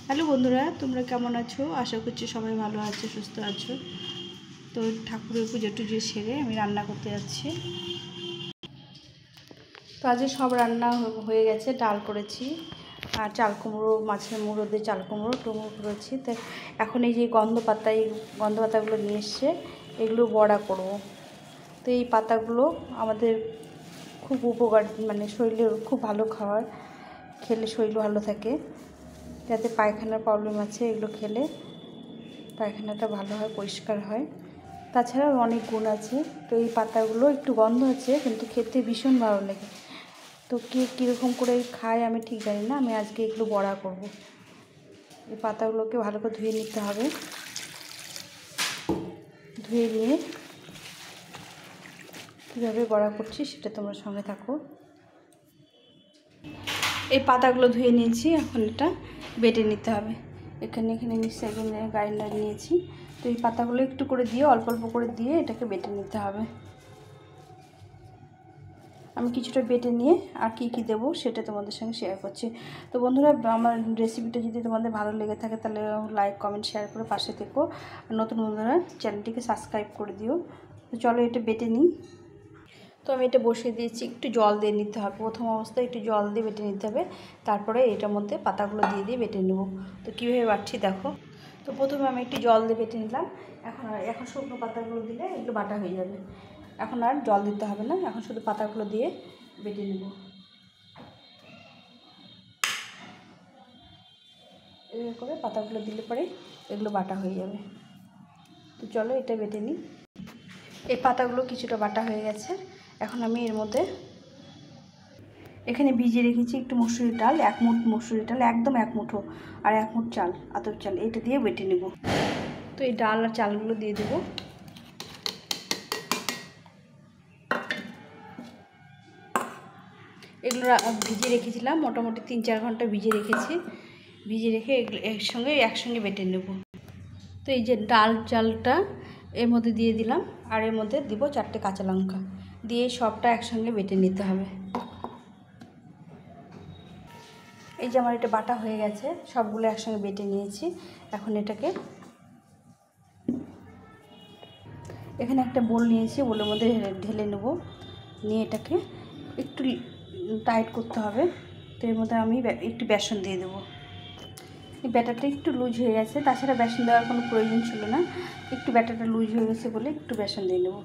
Hello বন্ধুরা, তোমরা কেমন আছো? আশা করছি সবাই ভালো আছো, সুস্থ আছো। তো ঠাকুরের পুজো টুজো সেরে আমি রান্না করতে যাচ্ছি। তো আজকে সব রান্না হয়ে গেছে। ডাল করেছি আর চাল কুমড়ো, মাছের মুড়ো দিয়ে চাল কুমড়ো টুমড়ো করেছি। তো এখন এই যে গন্ধ পাতাগুলো নিয়ে এসছে, এগুলো বড়া করব। তো এই পাতাগুলো আমাদের খুব উপকার, মানে শরীরের খুব ভালো খাবার, খেলে শরীর ভালো থাকে। যাতে পায়খানার প্রবলেম আছে, এগুলো খেলে পায়খানাটা ভালো হয়, পরিষ্কার হয়। তাছাড়াও অনেক গুণ আছে। তো এই পাতাগুলো একটু গন্ধ আছে, কিন্তু খেতে ভীষণ ভালো লাগে। তো কে কীরকম করে খায় আমি ঠিক জানি না। আমি আজকে এগুলো বড়া করব। এই পাতাগুলোকে ভালো করে ধুয়ে নিতে হবে। ধুয়ে নিয়ে কীভাবে বড়া করছি সেটা তোমরা সঙ্গে থাকো। এই পাতাগুলো ধুয়ে নিয়েছি, এখন এটা বেটে নিতে হবে। এখানে মিক্সার গ্রাইন্ডার নিয়েছি। তো এই পাতাগুলো একটু করে দিয়ে, অল্প অল্প করে দিয়ে এটাকে বেটে নিতে হবে। আমি কিছুটা বেটে নিয়ে আর কি কি দেবো সেটা তোমাদের সঙ্গে শেয়ার করছি। তো বন্ধুরা, আমার রেসিপিটা যদি তোমাদের ভালো লেগে থাকে তাহলে লাইক কমেন্ট শেয়ার করে পাশে থেকো। আর নতুন বন্ধুরা চ্যানেলটিকে সাবস্ক্রাইব করে দিও। তো চলো এটা বেটে নিই। তো আমি এটা বসিয়ে দিয়েছি, একটু জল দিয়ে নিতে হবে। প্রথম অবস্থায় একটু জল দিয়ে বেটে নিতে হবে, তারপরে এটার মধ্যে পাতাগুলো দিয়ে বেটে নেব। তো কীভাবে বাটছি দেখো। তো প্রথমে আমি একটু জল দিয়ে বেটে নিলাম। এখন শুকনো পাতাগুলো দিলে একটু বাটা হয়ে যাবে। এখন আর জল দিতে হবে না, এখন শুধু পাতাগুলো দিয়ে বেটে নেব। এভাবে করে পাতাগুলো দিলে পরে এগুলো বাটা হয়ে যাবে। তো চলো এটা বেটে নিই। এই পাতাগুলো কিছুটা বাটা হয়ে গেছে। এখন আমি এর মধ্যে এখানে ভিজিয়ে রেখেছি একটু মসুরির ডাল, 1 মুঠ মসুরির ডাল, একদম 1 মুঠো, আর 1 মুঠ চাল, আতপ চাল, এটা দিয়ে বেটে নেব। তো এই ডাল আর চালগুলো দিয়ে দেবো। এগুলো ভিজিয়ে রেখেছিলাম, মোটামুটি 3-4 ঘন্টা ভিজিয়ে রেখেছি। ভিজিয়ে রেখে এগুলো একসঙ্গে বেটে নেব। তো এই যে ডাল চালটা এর মধ্যে দিয়ে দিলাম, আর এর মধ্যে দিব 4টে কাঁচা লঙ্কা, দিয়ে সবটা একসঙ্গে বেটে নিতে হবে। এই যে আমার এটা বাটা হয়ে গেছে, সবগুলো একসঙ্গে বেটে নিয়েছি। এখন এখানে একটা বোল নিয়েছি, বোলের মধ্যে ঢেলে নেব। নিয়ে এটাকে একটু টাইট করতে হবে। তো এর মধ্যে আমি একটু বেসন দিয়ে দেবো। এই ব্যাটারটা একটু লুজ হয়ে গেছে, তাছাড়া বেসন দেওয়ার কোনো প্রয়োজন ছিল না। একটু ব্যাটারটা লুজ হয়ে গেছে বলে একটু বেসন দিয়ে নেব।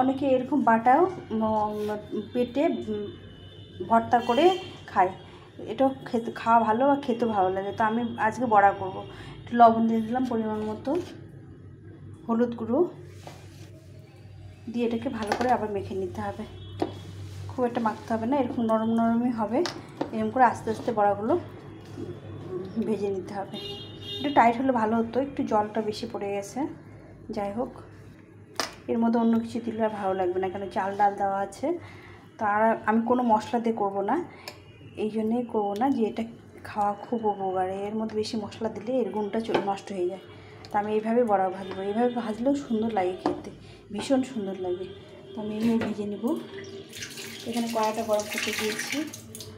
অনেকে এরকম বাটাও পেটে ভর্তা করে খায়। এটাও খাওয়া ভালো আর খেতে ভালো লাগে। তো আমি আজকে বড়া করব। একটু লবণ দিয়ে দিলাম পরিমাণ মতো, হলুদ গুঁড়ো দিয়ে এটাকে ভালো করে আবার মেখে নিতে হবে। খুব একটা মাখতে হবে না, এরকম নরম নরমই হবে। এরকম করে আস্তে আস্তে বড়াগুলো ভেজে নিতে হবে। একটু টাইট হলে ভালো হতো, একটু জলটা বেশি পড়ে গেছে। যাই হোক, এর মধ্যে অন্য কিছু দিলে আর ভালো লাগবে না, কেন চাল ডাল দেওয়া আছে। তো আর আমি কোনো মশলা দিয়ে করবো না, এই জন্যেই করবো না যে এটা খাওয়া খুব উপকার। এর মধ্যে বেশি মশলা দিলে এর গুণটা নষ্ট হয়ে যায়। তো আমি এইভাবে বড়া ভাজবো। এইভাবে ভাজলেও সুন্দর লাগে খেতে, ভীষণ সুন্দর লাগে। তো আমি এইভাবে ভেজে নেব। এখানে কড়াইটা গরম করতে দিয়েছি,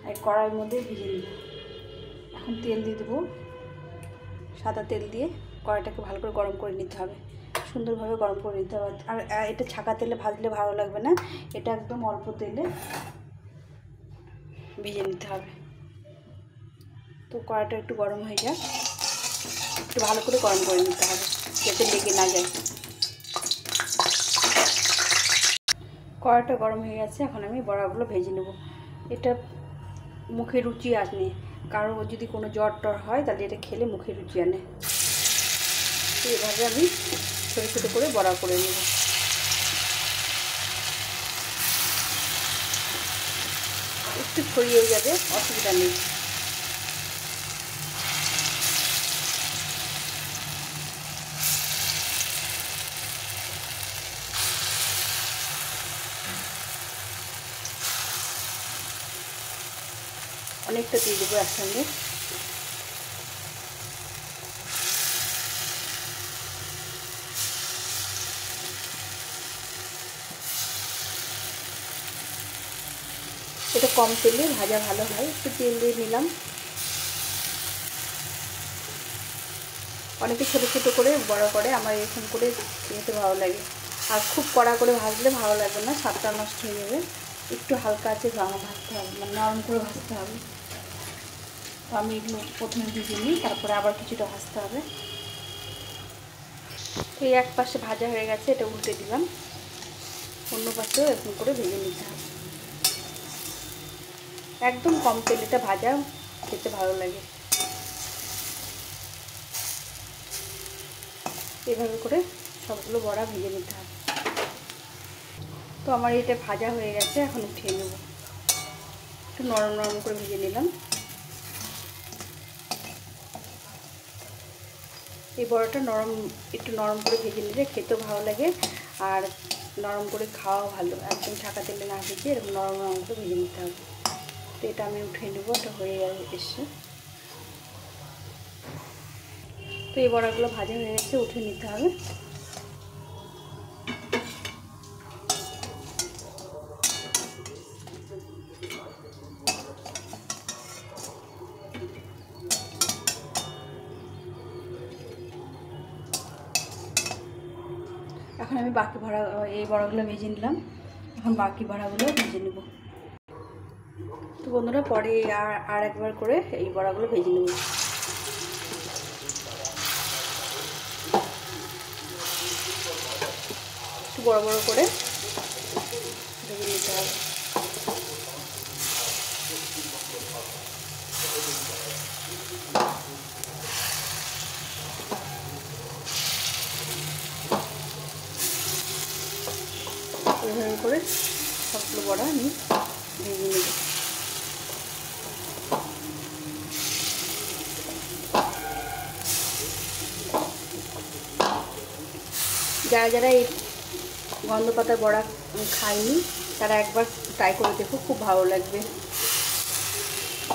আর কড়াইয়ের মধ্যে ভেজে নেব। এখন তেল দিয়ে দেবো, সাদা তেল দিয়ে কড়াইটাকে ভালো করে গরম করে নিতে হবে, সুন্দরভাবে গরম করে নিতে হবে। আর এটা ছাকা তেলে ভাজলে ভালো লাগবে না, এটা একদম অল্প তেলে ভেজে নিতে হবে। তো কড়াইটা একটু গরম হয়ে যায়, একটু ভালো করে গরম করে নিতে হবে যাতে লেগে না যায়। কড়াইটা গরম হয়ে গেছে, এখন আমি বড়াগুলো ভেজে নেব। এটা মুখে রুচি আনে, কারো যদি কোনো জ্বর টর হয় তাহলে এটা খেলে মুখে রুচি আনে। এভাবে আমি ছোটো ছোটো করে বড়া করে নেব। একটু ছড়িয়ে যাবে, অসুবিধা নেই। অনেকটা দিয়ে দেবো একসঙ্গে। এটা কম তেলে ভাজা ভালো হয়। একটু তেল দিয়ে নিলাম। অনেকে ছোটো ছোটো করে বড়া করে, আমার এরকম করে খেতে ভালো লাগে। আর খুব কড়া করে ভাজলে ভালো লাগবে না, স্বাদটা নষ্ট হয়ে যাবে। একটু হালকা আছে ভাজতে হবে, মানে নরম করে ভাজতে হবে। তো আমি এগুলো প্রথমে ভেজে নিই, তারপরে আবার কিছুটা ভাজতে হবে। তো এই এক পাশে ভাজা হয়ে গেছে, এটা উল্টে দিলাম। অন্য পাশেও এরকম করে ভেজে নিতে হবে। একদম কম তেলে এটা ভাজা খেতে ভালো লাগে। এভাবে করে সবগুলো বড়া ভেজে নিতে হবে। তো আমার এটা ভাজা হয়ে গেছে, এখন উঠিয়ে নেব। একটু নরম নরম করে ভেজে নিলাম। এই বড়াটা একটু নরম করে ভেজে নিলে খেতেও ভালো লাগে, আর নরম করে খাওয়াও ভালো। একদম ছাকা তেলে না ভেজে এরকম নরম নরম করে ভেজে নিতে হবে। তো এটা আমি উঠিয়ে নেবো, এটা হয়ে এসছে। তো এই বড়াগুলো ভাজা হয়ে গেছে, উঠিয়ে নিতে হবে। এখন আমি বাকি এই বড়াগুলো ভেজে নিলাম। এখন বাকি বড়াগুলো ভেজে নেব। তো বন্ধুরা, পরে আর একবার করে এই বড়াগুলো ভেজে নেব। একটু বড় বড় করে ভেজে নিতে হবে। এভাবে করে সবগুলো বড়া আমি ভেজে নেব। যারা যারা এই গন্ধ পাতা বড়া খায়নি, তারা একবার ট্রাই করে দেখো, খুব ভালো লাগবে।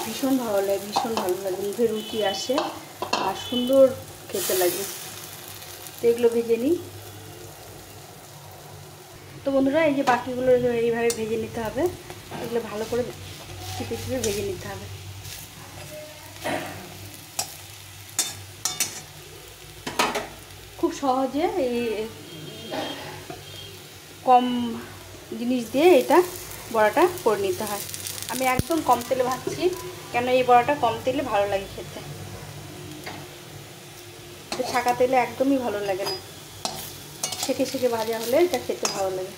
ভীষণ ভালো লাগে, ভীষণ ভালো লাগে, মুখে রুচি আসে আর সুন্দর খেতে লাগে। তো এগুলো ভেজে নিই। তো বন্ধুরা, এই যে বাকিগুলো এইভাবে ভেজে নিতে হবে। এগুলো ভালো করে চিপে চিপে ভেজে নিতে হবে। খুব সহজে এই কম জিনিস দিয়ে এটা বড়াটা করে নিতে হয়। আমি একদম কম তেলে ভাজছি, কেন এই বড়াটা কম তেলে ভালো লাগে খেতে। ছাকা তেলে একদমই ভালো লাগে না, সেকে সেকে ভাজা হলে এটা খেতে ভালো লাগে।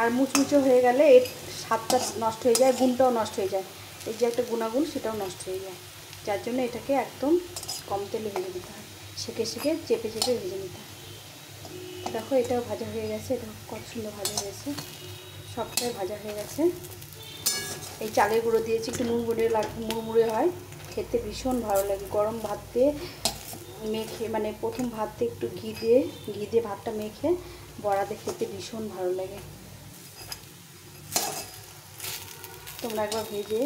আর মুচমুচে হয়ে গেলে এর স্বাদটা নষ্ট হয়ে যায়, গুণটাও নষ্ট হয়ে যায়। এই যে একটা গুণাগুণ, সেটাও নষ্ট হয়ে যায়। যার জন্য এটাকে একদম কম তেলে ভেজে নিতে হয়, সেকে সেকে চেপে চেপে ভেজে নিতে হয়। দেখো, এটাও ভাজা হয়ে গেছে, এটা কত সুন্দর ভাজা হয়েছে, সবটাই ভাজা হয়ে গেছে। এই চালের গুঁড়ো দিয়েছি, একটু মুড়মুড়ে হয়, খেতে ভীষণ ভালো লাগে। গরম ভাত দিয়ে মেখে, মানে প্রথম ভাত দিয়ে একটু ঘি দিয়ে ভাতটা মেখে বড়া দিয়ে খেতে ভীষণ ভালো লাগে। তোমরা একবার ভেজে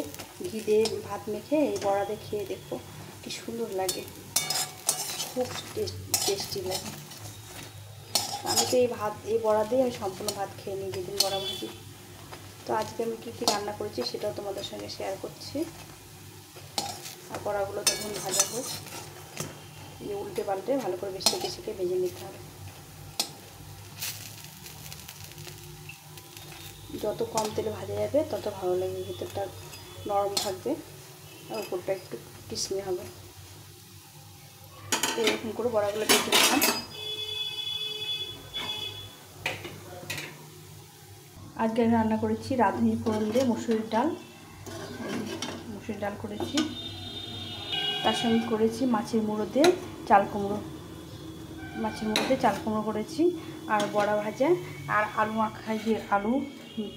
ঘি দিয়ে ভাত মেখে এই বড়া দিয়ে খেয়ে দেখো, কি সুন্দর লাগে, খুব টেস্টি লাগে। আমি তো এই বড়া দিয়ে আমি সম্পূর্ণ ভাত খেয়ে নিই যেদিন বড়া ভাজি। তো আজকে আমি কী কী রান্না করেছি সেটাও তোমাদের সঙ্গে শেয়ার করছি। আর বড়াগুলো তখন ভাজা হোক, দিয়ে উল্টে পাল্টে ভালো করে বেশি সেকে ভেজে নিতে হবে। যত কম তেলে ভাজা যাবে তত ভালো লাগবে, ভিতরটা নরম থাকবে আর উপরটা একটু কিসমি হবে। এরকম করে বড়াগুলো ভেজে নিলাম। আজকে আমি রান্না করেছি রাঁধুনি ফোড়ন দিয়ে মুসুরির ডাল করেছি। তার সঙ্গে করেছি মাছের মুড়ো দিয়ে চাল কুমড়ো করেছি, আর বড়া ভাজা, আর আলু মাখা, যে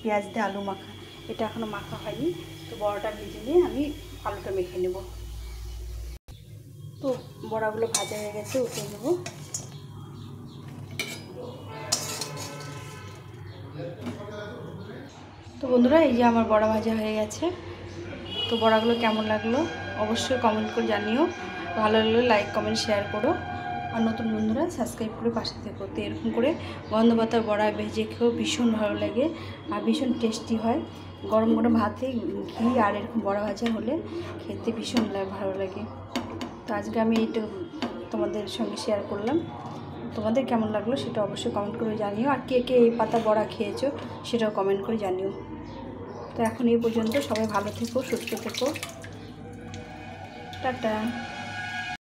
পেঁয়াজ দিয়ে আলু মাখা, এটা এখনও মাখা হয়নি। তো বড়াটা ভেজে নিয়ে আমি আলুটা মেখে নেব। তো বড়াগুলো ভাজা হয়ে গেছে, উঠিয়ে নেব। তো বন্ধুরা, এই যে আমার বড়া ভাজা হয়ে গেছে। তো বড়াগুলো কেমন লাগলো অবশ্যই কমেন্ট করে জানিও। ভালো লাগলে লাইক কমেন্ট শেয়ার করো। আর নতুন বন্ধুরা সাবস্ক্রাইব করে পাশে থেকো। তো এরকম করে গন্ধ পাতার বড়া ভেজে খেয়েও ভীষণ ভালো লাগে আর ভীষণ টেস্টি হয়। গরম গরম ভাতে ঘি আর এরকম বড়া ভাজা হলে খেতে ভীষণ ভালো লাগে। তো আজকে আমি এইটা তোমাদের সঙ্গে শেয়ার করলাম। তোমাদের কেমন লাগলো সেটা অবশ্যই কমেন্ট করে জানিও, আর কে কে এই পাতা বড়া খেয়েছো সেটাও কমেন্ট করে জানিও। তো এখন এই পর্যন্ত, সবাই ভালো থেকো, সুস্থ থেকো, টাটা।